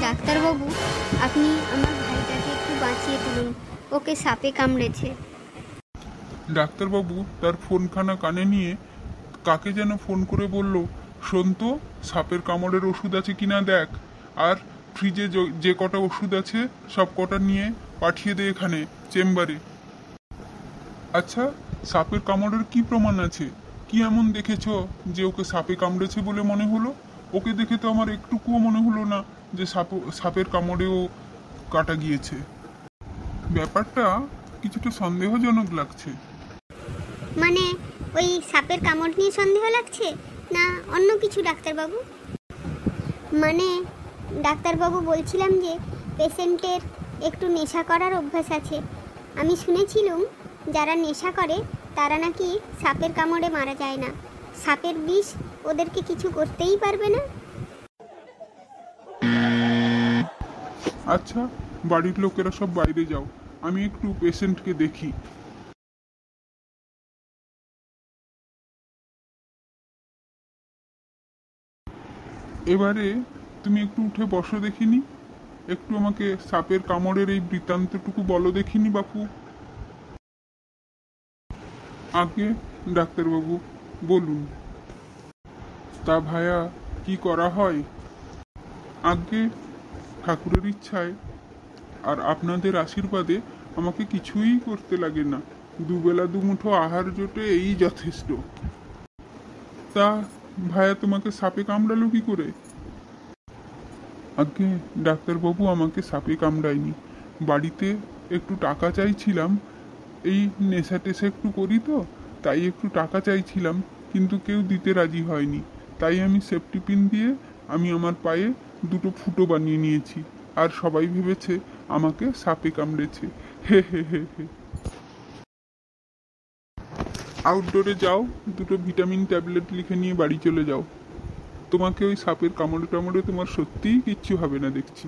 ডাক্তারবাবু, আপনি আমার ভাইটাকে একটু বাঁচিয়ে তুলুন, ওকে সাপে কামড়েছে। ডাক্তারবাবু তার ফোনখানা কানে নিয়ে কাকে যেন ফোন করে বলল, শোন তো, সাপের কামড়ের ওষুধ আছে কিনা দেখ, আর ফ্রিজে যে কটা ওষুধ আছে সব কটা নিয়ে পাঠিয়ে দে এখানে চেম্বারে। আচ্ছা, সাপের কামড়ের কি প্রমাণ আছে? কি এমন দেখেছ যে ওকে সাপে কামড়েছে বলে মনে হলো? ওকে দেখে তো আমার একটুকুও মনে হলো না যে সাপের কামড়েও কাটা গিয়েছে। ব্যাপারটা কিছুটা সন্দেহজনক লাগছে। মানে ওই সাপের কামড় নিয়ে সন্দেহ লাগছে না অন্য কিছু ডাক্তারবাবু? মানে ডাক্তারবাবু, বলছিলাম যে পেশেন্টের একটু নেশা করার অভ্যাস আছে। আমি শুনেছিলাম যারা নেশা করে তারা নাকি সাপের কামড়ে মারা যায় না, সাপের বিষ ওদেরকে কিছু করতেই পারবে না। আচ্ছা, বাড়ির লোকেরা সব বাইরে যাও, আমি একটু পেশেন্টকে দেখি। এবারে তুমি একটু উঠে বসো দেখিনি, একটু আমাকে সাপের কামড়ের এই বৃত্তান্তটুকু বলো দেখিনি বাপু। আগে ডাক্তারবাবু বলুন। তা ভায়া, কি করা হয়? আগে ঠাকুরের ইচ্ছায় আর আপনাদের আশীর্বাদে আমাকে কিছুই করতে লাগে না, দুবেলা দুমুঠো আহার জোটে, এই যথেষ্ট। তা ভায়া, তোমাকে সাপে কামড়ালো কি করে? আগে ডাক্তারবাবু, আমাকে সাপে কামড়ায়নি। বাড়িতে একটু টাকা চাইছিলাম, এই নেশা টেশা একটু করি তো, তাই একটু টাকা চাইছিলাম, কিন্তু কেউ দিতে রাজি হয়নি। তাই আমি সেফটি পিন দিয়ে আমি আমার পায়ে দুটো ফুটো বানিয়ে নিয়েছি, আর সবাই ভেবেছে আমাকে সাপে কামড়েছে। হে হে হে হে। আউটডোরে যাও, দুটো ভিটামিন ট্যাবলেট লিখে নিয়ে বাড়ি চলে যাও। তোমাকে ওই সাপের কামড়ে টামড়ে তোমার সত্যিই কিচ্ছু হবে না দেখছি।